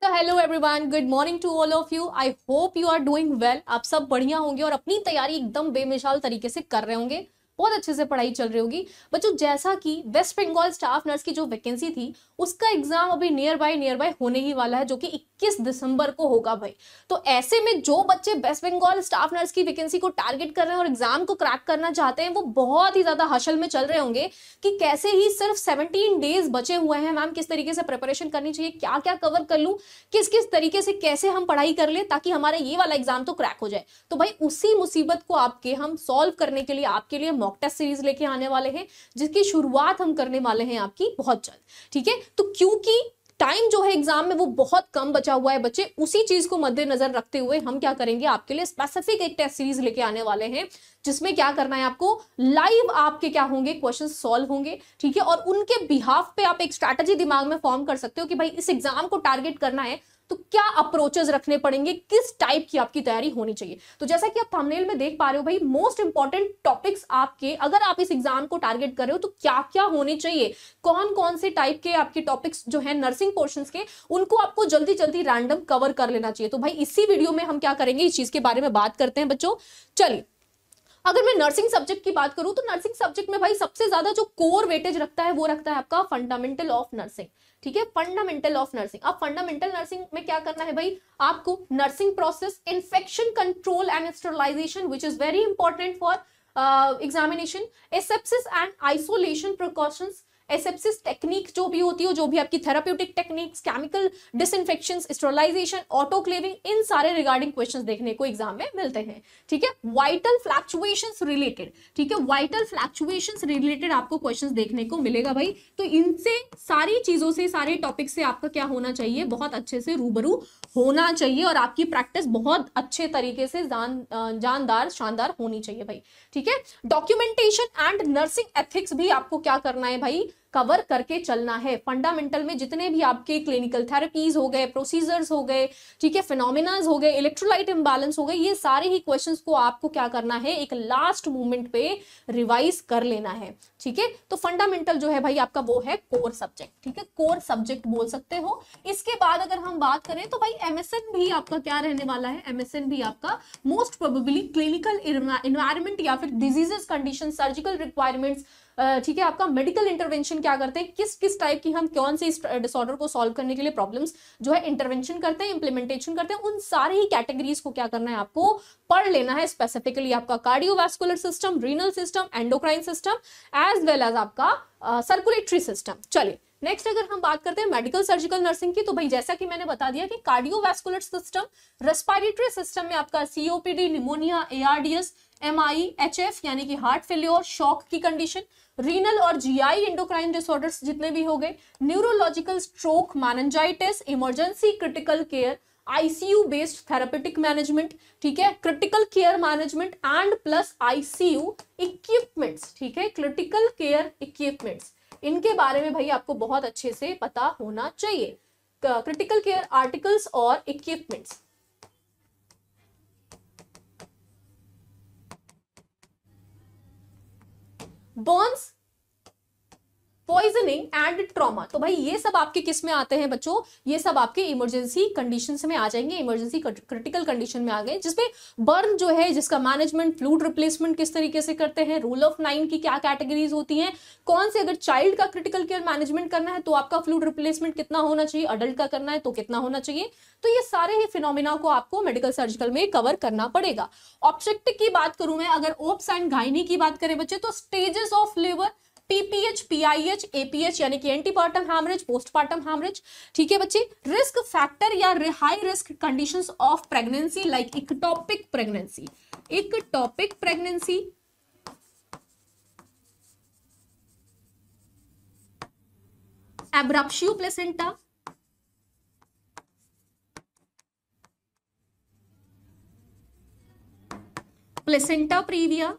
तो hello everyone, good morning to all of you. I hope you are doing well. आप सब बढ़िया होंगे और अपनी तैयारी एकदम बेमिसाल तरीके से कर रहे होंगे। बहुत अच्छे से पढ़ाई चल रही होगी बच्चों। जैसा कि वेस्ट बंगाल स्टाफ नर्स की जो वैकेंसी थी उसका एग्जाम अभी नियर बाय होने ही वाला है, जो कि 21 दिसंबर को होगा भाई। तो ऐसे में जो बच्चे वेस्ट बंगाल स्टाफ नर्स की वैकेंसी को टारगेट कर रहे हैं और एग्जाम को क्रैक करना चाहते हैं, वो बहुत ही ज्यादा हशल में चल रहे होंगे कि कैसे ही सिर्फ 17 डेज बचे हुए हैं मैम, किस तरीके से प्रिपरेशन करनी चाहिए, क्या क्या कवर कर लूं, किस किस तरीके से कैसे हम पढ़ाई कर ले ताकि हमारा ये वाला एग्जाम तो क्रैक हो जाए। तो भाई उसी मुसीबत को आपके हम सॉल्व करने के लिए आपके लिए मॉक टेस्ट सीरीज लेके आने वाले हैं, जिसकी शुरुआत हम करने वाले हैं आपकी बहुत जल्द। ठीक है, तो क्योंकि टाइम जो है एग्जाम में वो बहुत कम बचा हुआ है बच्चे, उसी चीज को मद्देनजर रखते हुए हम क्या करेंगे, आपके लिए स्पेसिफिक एक टेस्ट सीरीज लेके आने वाले हैं, जिसमें क्या करना है आपको, लाइव आपके क्या होंगे, क्वेश्चन सॉल्व होंगे। ठीक है, और उनके बिहाफ पे आप एक स्ट्रैटेजी दिमाग में फॉर्म कर सकते हो कि भाई इस एग्जाम को टारगेट करना है तो क्या अप्रोचेस रखने पड़ेंगे, किस टाइप की आपकी तैयारी होनी चाहिए। तो जैसा कि आप थंबनेल में देख पा रहे हो भाई, मोस्ट इंपॉर्टेंट टॉपिक्स आपके, अगर आप इस एग्जाम को टारगेट कर रहे हो तो क्या क्या होने चाहिए, कौन कौन से टाइप के आपके टॉपिक्स जो है नर्सिंग पोर्शंस के, उनको आपको जल्दी जल्दी रैंडम कवर कर लेना चाहिए। तो भाई इसी वीडियो में हम क्या करेंगे, इस चीज के बारे में बात करते हैं बच्चों। चलिए, अगर मैं नर्सिंग सब्जेक्ट की बात करूं तो नर्सिंग सब्जेक्ट में भाई सबसे ज्यादा जो कोर वेटेज रखता है वो रखता है आपका फंडामेंटल ऑफ नर्सिंग। ठीक है, फंडामेंटल ऑफ नर्सिंग। अब फंडामेंटल नर्सिंग में क्या करना है भाई, आपको nursing process, infection control and sterilization which is very important for examination, asepsis and isolation precautions, asepsis technique जो भी होती है, जो भी आपकी therapeutic techniques, chemical disinfection, sterilization, autoclaving, इन सारे रिगार्डिंग क्वेश्चंस देखने को एग्जाम में मिलते हैं। ठीक है, वाइटल फ्लक्चुएशंस रिलेटेड, ठीक है, वाइटल फ्लक्चुएशंस रिलेटेड आपको क्वेश्चंस देखने को मिलेगा भाई। तो इनसे सारी चीजों से, सारे टॉपिक से आपका क्या होना चाहिए, बहुत अच्छे से रूबरू होना चाहिए और आपकी प्रैक्टिस बहुत अच्छे तरीके से जानदार शानदार होनी चाहिए भाई। ठीक है, डॉक्यूमेंटेशन एंड नर्सिंग एथिक्स भी आपको क्या करना है भाई, कवर करके चलना है। फंडामेंटल में जितने भी आपके क्लिनिकल थेरेपीज हो गए, प्रोसीजर्स हो गए, ठीक है, फिनोमिनाज हो गए, इलेक्ट्रोलाइट इंबैलेंस हो गए, ये सारे ही क्वेश्चंस को आपको क्या करना है, एक लास्ट मोमेंट पे रिवाइज कर लेना है। ठीक है, तो फंडामेंटल जो है भाई आपका वो है कोर सब्जेक्ट। ठीक है, कोर सब्जेक्ट बोल सकते हो। इसके बाद अगर हम बात करें तो भाई एमएसएन भी आपका क्या रहने वाला है, एमएसएन भी आपका मोस्ट प्रोबेबली क्लिनिकल एनवायरमेंट या फिर डिजीजेस, कंडीशन, सर्जिकल रिक्वायरमेंट्स, ठीक है, आपका मेडिकल इंटरवेंशन क्या करते हैं, किस किस टाइप की हम कौन से डिसऑर्डर को सॉल्व करने के लिए प्रॉब्लम्स जो है इंटरवेंशन करते हैं, इंप्लीमेंटेशन करते हैं, उन सारे ही कैटेगरीज को क्या करना है, आपको पढ़ लेना है। स्पेसिफिकली आपका cardiovascular system, renal system, endocrine system, as well as आपका सर्कुलेटरी सिस्टम। चलिए नेक्स्ट अगर हम बात करते हैं मेडिकल सर्जिकल नर्सिंग की, तो भाई जैसा कि मैंने बता दिया कि कार्डियोवास्कुलर सिस्टम, रेस्पिरेटरी सिस्टम में आपका COPD, pneumonia, ARDS, MI, HF यानी कि हार्ट फेल्योर, शॉक की कंडीशन, रीनल और जीआई एंडोक्राइन डिसऑर्डर्स जितने भी हो गए, neurological, stroke, meningitis, emergency critical care, ICU based therapeutic management, ठीक है, critical care management and plus ICU equipments. ठीक है, क्रिटिकल केयर इक्विपमेंट्स, इनके बारे में भाई आपको बहुत अच्छे से पता होना चाहिए। क्रिटिकल केयर आर्टिकल्स और equipments. Burns, poisoning and trauma, तो भाई ये सब आपके किस में आते हैं बच्चों, ये सब आपके इमरजेंसी कंडीशंस में आ जाएंगे, इमरजेंसी क्रिटिकल कंडीशन में आ गए, जिसमें बर्न जो है, जिसका मैनेजमेंट, फ्लूइड रिप्लेसमेंट किस तरीके से करते हैं, रूल ऑफ 9 की क्या कैटेगरीज होती हैं, कौन से, अगर चाइल्ड का क्रिटिकल केयर मैनेजमेंट करना है तो आपका फ्लूइड रिप्लेसमेंट कितना होना चाहिए, अडल्ट का करना है तो कितना होना चाहिए। तो ये सारे ही फिनोमिना को आपको मेडिकल सर्जिकल में कवर करना पड़ेगा। ऑब्स्टेट्रिक की बात करूं मैं, अगर ओब्स एंड गायनी की बात करें बच्चे, तो stages of labour, PPH, PIH, APH यानी कि एंटीपार्टम हैमरेज, पोस्टपार्टम हैमरेज। ठीक है बच्चे, रिस्क फैक्टर या high risk conditions of pregnancy like ectopic pregnancy, ectopic pregnancy, abruptio placenta, placenta praevia,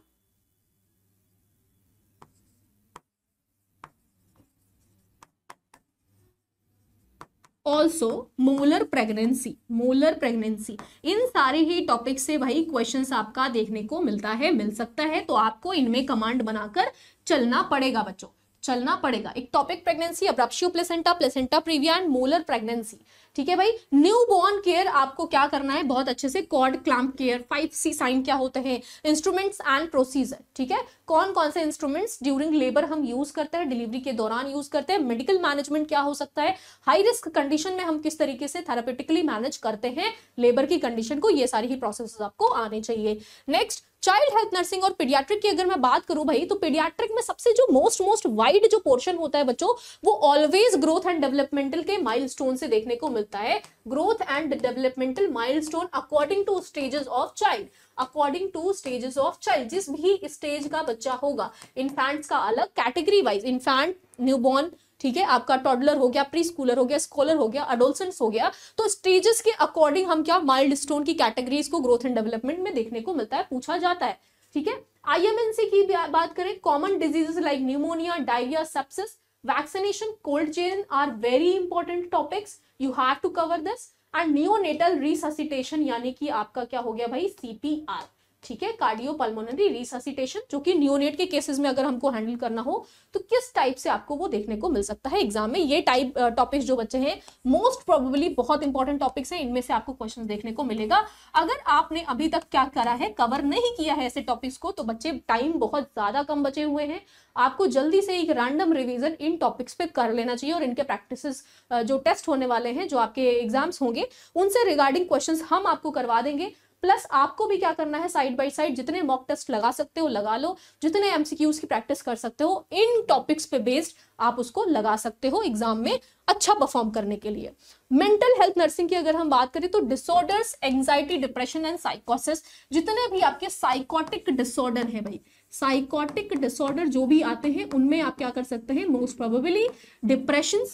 also molar pregnancy, molar pregnancy, इन सारे ही topic से भाई क्वेश्चंस आपका देखने को मिलता है, मिल सकता है। तो आपको इनमें कमांड बनाकर चलना पड़ेगा बच्चों, चलना पड़ेगा। एक topic pregnancy, abruptio placenta, placenta praevia and molar pregnancy. ठीक है भाई। न्यू बॉर्न केयर आपको क्या करना है बहुत अच्छे से, cord clamp care, 5C sign क्या होते हैं, इंस्ट्रूमेंट्स एंड प्रोसीजर, ठीक है, कौन कौन से इंस्ट्रूमेंट्स ड्यूरिंग लेबर हम यूज करते हैं, डिलीवरी के दौरान यूज करते हैं, मेडिकल मैनेजमेंट क्या हो सकता है, हाई रिस्क कंडीशन में हम किस तरीके से थेरापेटिकली मैनेज करते हैं लेबर की कंडीशन को, ये सारी ही प्रोसेस आपको आने चाहिए। नेक्स्ट चाइल्ड हेल्थ नर्सिंग और पीडियाट्रिक की अगर मैं बात करूं भाई, तो पीडियाट्रिक में सबसे जो मोस्ट वाइड जो पोर्शन होता है बच्चों, वो ऑलवेज ग्रोथ एंड डेवलपमेंटल के माइलस्टोन से देखने को मिलता है। Growth and developmental milestone according two stages of child, according two stages of child, जिस भी स्टेज का बच्चा होगा, इन्फेंट्स का अलग कैटेगरी वाइज, इन्फेंट, न्यूबॉर्न, ठीक है, आपका टॉडलर हो गया, प्री स्कूलर हो गया, स्कॉलर हो गया, अडोलसेंट्स हो गया, तो स्टेजेस के अकॉर्डिंग हम क्या माइलस्टोन की कैटेगरीज को ग्रोथ एंड डेवलपमेंट में देखने को मिलता है, पूछा जाता है, ठीक है। IMNC की बात करें, common diseases like pneumonia, diarrhoea, sepsis, vaccination, cold chain are very important topics, you have to cover this. And neonatal resuscitation यानी कि आपका क्या हो गया भाई, CPR, ठीक है, कार्डियोपल्मोनरी रिससिटेशन, जो कि न्यूनेट के केसेस में अगर हमको हैंडल करना हो तो किस टाइप से आपको वो देखने को मिल सकता है एग्जाम में। ये टाइप टॉपिक्स जो बच्चे हैं मोस्ट प्रोबेबली बहुत इंपॉर्टेंट टॉपिक्स हैं, इनमें से आपको क्वेश्चन देखने को मिलेगा। अगर आपने अभी तक क्या करा है, कवर नहीं किया है ऐसे टॉपिक्स को, तो बच्चे टाइम बहुत ज्यादा कम बचे हुए हैं, आपको जल्दी से एक रैंडम रिवीजन इन टॉपिक्स पे कर लेना चाहिए, और इनके प्रैक्टिसेस जो टेस्ट होने वाले हैं, जो आपके एग्जाम्स होंगे, उनसे रिगार्डिंग क्वेश्चंस हम आपको करवा देंगे। प्लस आपको भी क्या करना है, साइड बाय साइड जितने मॉक टेस्ट लगा सकते हो लगा लो, जितने MCQs की प्रैक्टिस कर सकते हो इन टॉपिक्स पे बेस्ड आप उसको लगा सकते हो एग्जाम में अच्छा परफॉर्म करने के लिए। मेंटल हेल्थ नर्सिंग की अगर हम बात करें, तो डिसऑर्डर्स, एंजाइटी, डिप्रेशन एंड साइकोसिस, जितने भी आपके साइकोटिक डिसऑर्डर है भाई, साइकोटिक डिसऑर्डर जो भी आते हैं उनमें आप क्या कर सकते हैं, मोस्ट प्रोबेबली डिप्रेशन,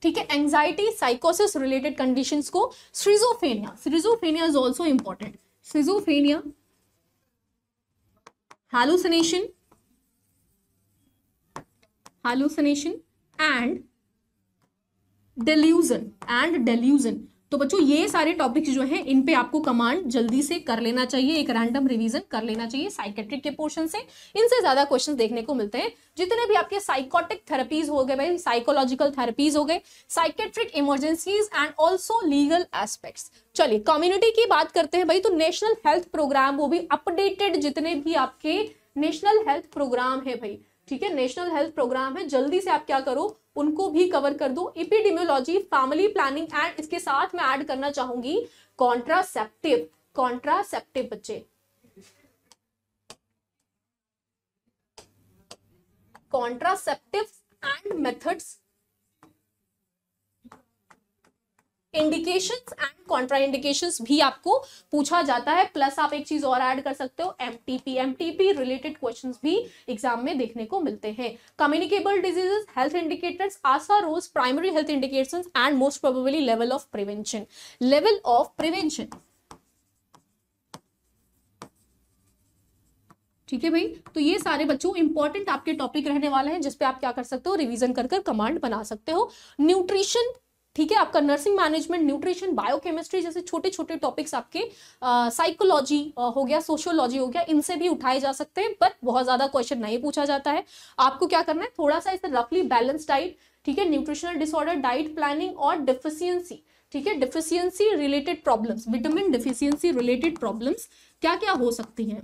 ठीक है, एंजाइटी, साइकोसिस रिलेटेड कंडीशंस को, schizophrenia, schizophrenia is also important, schizophrenia, hallucination and delusion। तो बच्चों ये सारे टॉपिक्स जो हैं, इन पे आपको कमांड जल्दी से कर लेना चाहिए, एक रैंडम रिवीजन कर लेना चाहिए साइकेट्रिक के पोर्शन से, इनसे ज्यादा क्वेश्चंस देखने को मिलते हैं। जितने भी आपके साइकोटिक थेरेपीज हो गए भाई, साइकोलॉजिकल थेरेपीज हो गए, psychiatric emergencies and also legal aspects. चलिए कम्युनिटी की बात करते हैं भाई, तो नेशनल हेल्थ प्रोग्राम, वो भी अपडेटेड, जितने भी आपके नेशनल हेल्थ प्रोग्राम है भाई, ठीक है, नेशनल हेल्थ प्रोग्राम है, जल्दी से आप क्या करो, उनको भी कवर कर दो। एपिडेमियोलॉजी, फैमिली प्लानिंग एंड इसके साथ मैं ऐड करना चाहूंगी कॉन्ट्रासेप्टिव, कॉन्ट्रासेप्टिव बच्चे, contraceptive and methods, indications and Contra indications भी आपको पूछा जाता है। प्लस आप एक चीज और ऐड कर सकते हो, एमटीपी रिलेटेड क्वेश्चंस भी एग्जाम में देखने को मिलते हैं। Communicable diseases, health indicators, ASHA roles, primary health indications and most probably level of prevention, level of prevention, ठीक है भाई। तो ये सारे बच्चों इंपॉर्टेंट आपके टॉपिक रहने वाले हैं, जिसपे आप क्या कर सकते हो, रिवीजन कर कमांड बना सकते हो। न्यूट्रिशन, ठीक है, आपका नर्सिंग मैनेजमेंट, न्यूट्रिशन, बायोकेमिस्ट्री जैसे छोटे छोटे टॉपिक्स आपके, साइकोलॉजी हो गया, सोशियोलॉजी हो गया, इनसे भी उठाए जा सकते हैं, पर बहुत ज्यादा क्वेश्चन नहीं पूछा जाता है। आपको क्या करना है, थोड़ा सा इसे रफली बैलेंस डाइट, ठीक है, न्यूट्रिशनल डिसऑर्डर, डाइट प्लानिंग और डिफिशियंसी, ठीक है, deficiency related problems, vitamin deficiency related problems क्या क्या हो सकती हैं,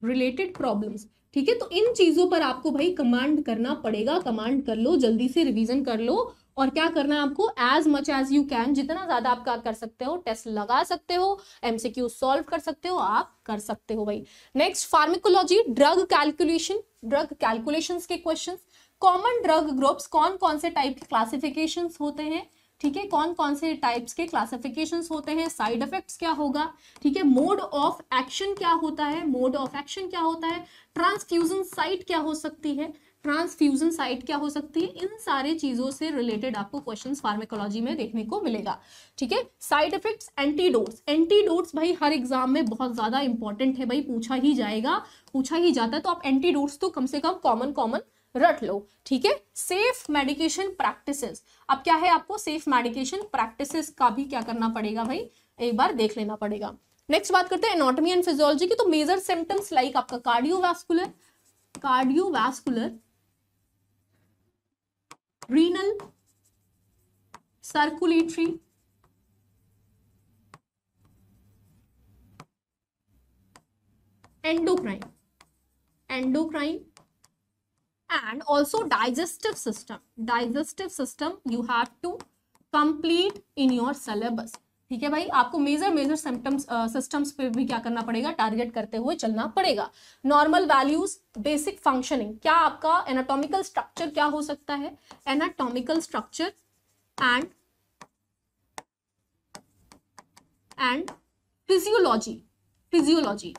रिलेटेड प्रॉब्लम्स, ठीक है। तो इन चीजों पर आपको भाई कमांड करना पड़ेगा, कमांड कर लो, जल्दी से रिवीजन कर लो, और क्या करना है आपको, as much as you can, जितना ज्यादा आप क्या कर सकते हो, टेस्ट लगा सकते हो, MCQ सॉल्व कर सकते हो, आप कर सकते हो भाई। Next pharmacology, drug calculation, drug calculations के क्वेश्चंस, कॉमन ड्रग ग्रुप्स, कौन कौन से टाइप के क्लासिफिकेशंस होते हैं, ठीक है, कौन कौन से टाइप्स के क्लासिफिकेशंस होते हैं, साइड इफेक्ट्स क्या होगा, ठीक है, मोड ऑफ एक्शन क्या होता है, मोड ऑफ एक्शन क्या होता है, ट्रांसफ्यूजन साइट क्या हो सकती है, ट्रांसफ्यूजन साइट क्या हो सकती है, इन सारे चीजों से रिलेटेड आपको क्वेश्चंस फार्माकोलॉजी में देखने को मिलेगा, ठीक है। साइड इफेक्ट्स, एंटीडोट्स, एंटीडोट्स भाई हर एग्जाम में बहुत ज्यादा इंपॉर्टेंट है भाई, पूछा ही जाएगा, पूछा ही जाता है, तो आप एंटीडोट्स तो कम से कम कॉमन रट लो, ठीक है। सेफ मेडिकेशन प्रैक्टिसेस, अब क्या है, आपको सेफ मेडिकेशन प्रैक्टिसेस का भी क्या करना पड़ेगा भाई, एक बार देख लेना पड़ेगा। नेक्स्ट बात करते हैं एनाटॉमी एंड फिजियोलॉजी की, तो मेजर सिम्टम्स लाइक आपका cardiovascular, cardiovascular, renal, circulatory, endocrine and also digestive system you have to complete in your syllabus। ठीक है भाई, आपको मेजर सिस्टम्स पे भी क्या करना पड़ेगा, टारगेट करते हुए चलना पड़ेगा। नॉर्मल वैल्यूज, बेसिक फंक्शनिंग, क्या आपका एनाटॉमिकल स्ट्रक्चर क्या हो सकता है, एनाटॉमिकल स्ट्रक्चर एंड फिजियोलॉजी,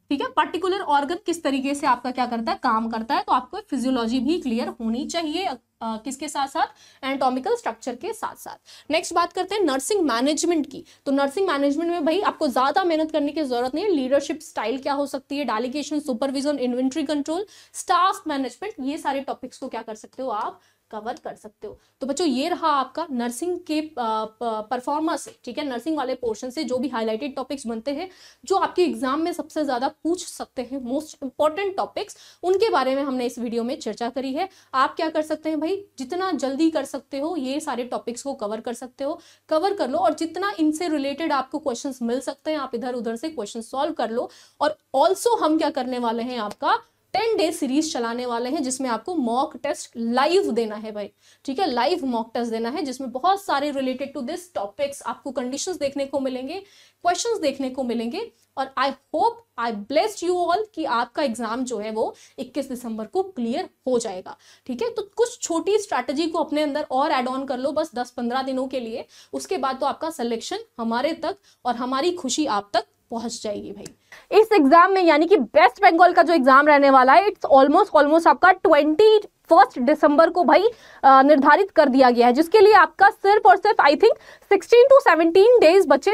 ठीक है, पर्टिकुलर ऑर्गन किस तरीके से आपका क्या करता है, काम करता है, तो आपको फिजियोलॉजी भी क्लियर होनी चाहिए। किसके साथ साथ, एनाटॉमिकल स्ट्रक्चर के साथ साथ। नेक्स्ट बात करते हैं नर्सिंग मैनेजमेंट की। तो नर्सिंग मैनेजमेंट में भाई आपको ज्यादा मेहनत करने की जरूरत नहीं है। लीडरशिप स्टाइल क्या हो सकती है, delegation, supervision, inventory control, staff management, ये सारे टॉपिक्स को क्या कर सकते हो आप, कवर कर सकते हो। तो बच्चों ये रहा आपका नर्सिंग के परफॉर्मेंस, ठीक है, नर्सिंग वाले पोर्शन से जो भी हाईलाइटेड टॉपिक्स बनते हैं, जो आपके एग्जाम में सबसे ज्यादा पूछ सकते हैं, मोस्ट इंपॉर्टेंट टॉपिक्स, उनके बारे में हमने इस वीडियो में चर्चा करी है। आप क्या कर सकते हैं भाई, जितना जल्दी कर सकते हो ये सारे टॉपिक्स को कवर कर सकते हो, कवर कर लो, और जितना इनसे रिलेटेड आपको क्वेश्चंस मिल सकते हैं आप इधर उधर से क्वेश्चन सॉल्व कर लो। और ऑल्सो हम क्या करने वाले हैं, आपका 10 डे सीरीज चलाने वाले हैं, जिसमें आपको मॉक टेस्ट लाइव देना है भाई, ठीक है, लाइव मॉक टेस्ट देना है, जिसमें बहुत सारे रिलेटेड टू दिस टॉपिक्स आपको कंडीशंस देखने को मिलेंगे, क्वेश्चंस देखने को मिलेंगे। और I hope I blessed you all कि आपका एग्जाम जो है वो 21 दिसंबर को क्लियर हो जाएगा। ठीक है, तो कुछ छोटी स्ट्रैटेजी को अपने अंदर और ऐड ऑन कर लो बस 10-15 दिनों के लिए, उसके बाद तो आपका सिलेक्शन हमारे तक और हमारी खुशी आप तक पहुंच जाएगी भाई। इस एग्जाम में यानी कि वेस्ट बंगाल का जो एग्जाम रहने वाला है, इट्स ऑलमोस्ट आपका 21 दिसंबर को भाई निर्धारित कर दिया गया है, जिसके लिए आपका सिर्फ और सिर्फ आई थिंक 16 to 17 डेज बचे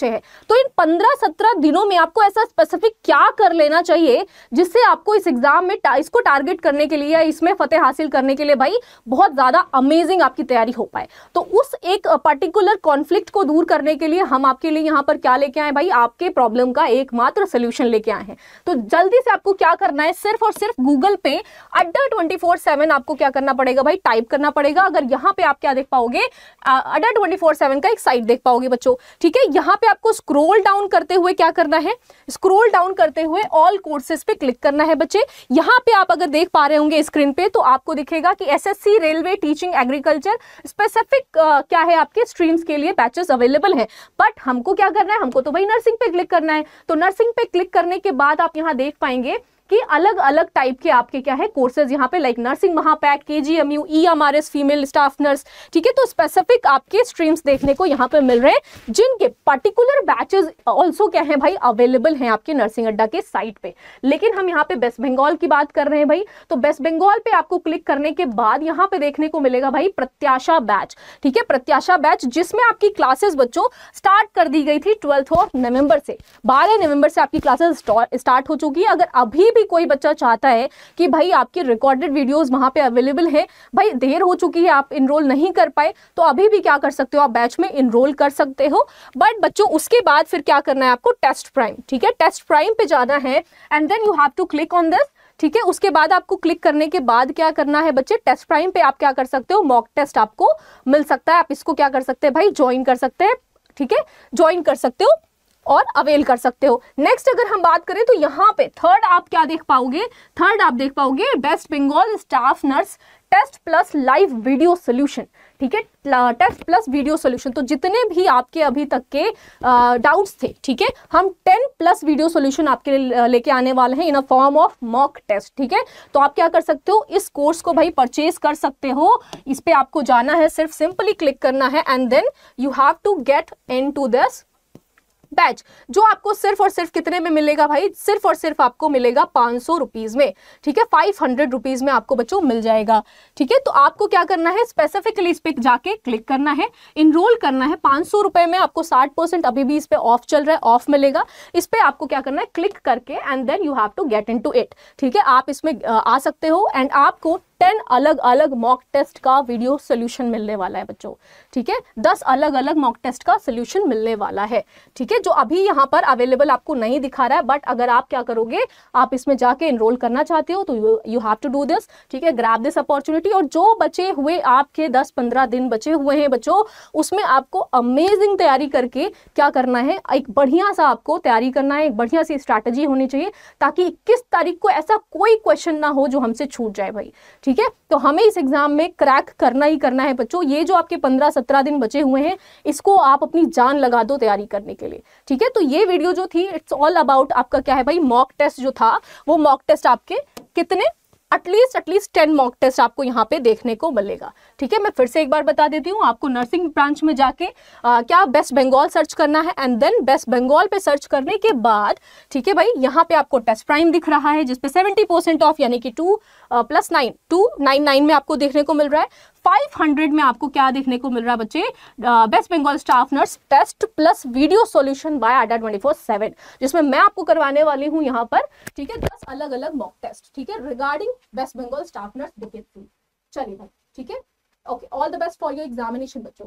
हैं। तो इन 15-17 दिनों में आपको ऐसा स्पेसिफिक क्या कर लेना चाहिए जिससे आपको इस एग्जाम में इसको टारगेट करने के लिए या इसमें फतेह हासिल करने के लिए भाई बहुत ज्यादा अमेजिंग आपकी तैयारी हो पाए। तो उस एक पर्टिकुलर कॉन्फ्लिक्ट को दूर करने के लिए हम आपके लिए यहाँ पर क्या लेके आए भाई, आपके प्रॉब्लम का एकमात्र सोल्यूशन लेके आए हैं। तो जल्दी से आपको क्या करना है, सिर्फ और सिर्फ गूगल पे अड्डा 24/7 आपको क्या करना पड़ेगा भाई, टाइप करना पड़ेगा। अगर यहाँ पे आप क्या देख पाओगे, अड्डा 24/7 का एक साइट देख पाओगे बच्चों। ठीक है, यहाँ पे आपको स्क्रॉल डाउन करते हुए क्या करना है, स्क्रॉल डाउन करते हुए ऑल कोर्सेज पे क्लिक करना है बच्चे। यहाँ पे आप अगर देख पा रहे होंगे स्क्रीन पे, तो आपको दिखेगा कि SSC, railway, teaching, agriculture specific क्या है आपके स्ट्रीम्स के लिए बैचेस अवेलेबल है। बट हमको क्या करना है, हमको तो भाई नर्सिंग पे क्लिक करना है। तो नर्सिंग पे क्लिक करने के बाद आप यहाँ देख पाएंगे कि अलग अलग टाइप के आपके क्या है कोर्सेज यहाँ पे, लाइक नर्सिंग महापैक, KGMU, EMRS, female staff nurse. ठीक है, तो स्पेसिफिक आपके स्ट्रीम्स देखने को यहाँ पे मिल रहे हैं, जिनके पर्टिकुलर बैचेस ऑल्सो क्या है भाई अवेलेबल हैं आपके नर्सिंग अड्डा के साइट पे। लेकिन हम यहाँ पे वेस्ट बंगाल की बात कर रहे हैं भाई, तो वेस्ट बंगाल पे आपको क्लिक करने के बाद यहाँ पे देखने को मिलेगा भाई प्रत्याशा बैच। ठीक है, प्रत्याशा बैच, जिसमें आपकी क्लासेस बच्चों स्टार्ट कर दी गई थी 12 नवंबर से। 12 नवंबर से आपकी क्लासेस स्टार्ट हो चुकी है। अगर अभी कोई बच्चा चाहता है कि भाई आपकी रिकॉर्डेड वीडियोस वहां पे अवेलेबल है, भाई देर हो चुकी है, आप इनरोल नहीं कर पाए, तो अभी भी क्या कर सकते हो, आप बैच में इनरोल कर सकते हो। बट बच्चों उसके बाद फिर क्या करना है आपको, टेस्ट प्राइम। ठीक है, टेस्ट प्राइम पे जाना है and then you have to click on this. ठीक है, उसके बाद आपको क्लिक करने के बाद क्या करना है बच्चे, टेस्ट प्राइम पे आप क्या कर सकते हो, मॉक टेस्ट आपको मिल सकता है। आप इसको क्या कर सकते हैं भाई, ज्वाइन कर सकते हैं। ठीक है, ज्वाइन कर सकते हो और अवेल कर सकते हो। नेक्स्ट अगर हम बात करें तो यहाँ पे थर्ड आप क्या देख पाओगे, थर्ड आप देख पाओगे west Bengal staff nurse test plus live video solution. ठीक है, टेस्ट प्लस वीडियो सोल्यूशन। तो जितने भी आपके अभी तक के डाउट्स थे, ठीक है, हम 10+ वीडियो सोल्यूशन आपके लिए लेके आने वाले हैं in a form of mock test. ठीक है, तो आप क्या कर सकते हो, इस कोर्स को भाई परचेज कर सकते हो। इस पे आपको जाना है, सिर्फ सिंपली क्लिक करना है and then you have to get into this batch, जो आपको सिर्फ और सिर्फ कितने में मिलेगा भाई, सिर्फ और सिर्फ आपको मिलेगा 500 रुपीज में। ठीक है, 500 रुपीज में आपको बच्चों मिल जाएगा। ठीक है, तो आपको क्या करना है, स्पेसिफिकली इस पे जाके क्लिक करना है, इनरोल करना है। 500 रुपए में आपको 60% अभी भी इस पे ऑफ चल रहा है, ऑफ मिलेगा। इस पे आपको क्या करना है, क्लिक करके and then you have to get into it. ठीक है, आप इसमें आ सकते हो एंड आपको 10 अलग अलग मॉक टेस्ट का वीडियो सोल्यूशन मिलने वाला है बच्चों, ठीक है। 10 अलग अलग मॉक टेस्ट का सोल्यूशन मिलने वाला है, ठीक है, जो अभी यहाँ पर अवेलेबल आपको नहीं दिखा रहा है, बट अगर आप क्या करोगे, आप इसमें जाके एनरोल करना चाहते हो तो you have to do this, ठीक है, ग्रैब दिस अपॉर्चुनिटी। और जो बचे हुए आपके 10-15 दिन बचे हुए हैं बच्चों, उसमें आपको अमेजिंग तैयारी करके क्या करना है, एक बढ़िया सा आपको तैयारी करना है, एक बढ़िया सी स्ट्रैटेजी होनी चाहिए, ताकि 21 तारीख को ऐसा कोई क्वेश्चन ना हो जो हमसे छूट जाए भाई, ठीक है। तो हमें इस एग्जाम में क्रैक करना ही करना है बच्चों। ये जो आपके 15-17 दिन बचे हुए हैं, इसको आप अपनी जान लगा दो तैयारी करने के लिए, ठीक है। तो ये वीडियो जो थी, इट्स ऑल अबाउट आपका क्या है भाई, मॉक टेस्ट जो था, वो मॉक टेस्ट आपके कितने, एटलीस्ट 10 मॉक टेस्ट आपको यहाँ पे देखने को मिलेगा, ठीक है। मैं फिर से एक बार बता देती हूँ, आपको नर्सिंग ब्रांच में जाके क्या बेस्ट बंगाल सर्च करना है, एंड देन बेस्ट बंगाल पे सर्च करने के बाद, ठीक है भाई, यहाँ पे आपको टेस्ट प्राइम दिख रहा है जिसपे 70% ऑफ, यानी कि 2+9 299 में आपको देखने को मिल रहा है। 500 में आपको क्या देखने को मिल रहा है बच्चे, west Bengal staff nurse test plus video solution by Adda 24/7, जिसमें मैं आपको करवाने वाली हूँ यहाँ पर, ठीक है, 10 अलग अलग मॉक टेस्ट, ठीक है, regarding west Bengal staff nurse. चलिए भाई, ठीक है, okay, all the best for your examination बच्चों।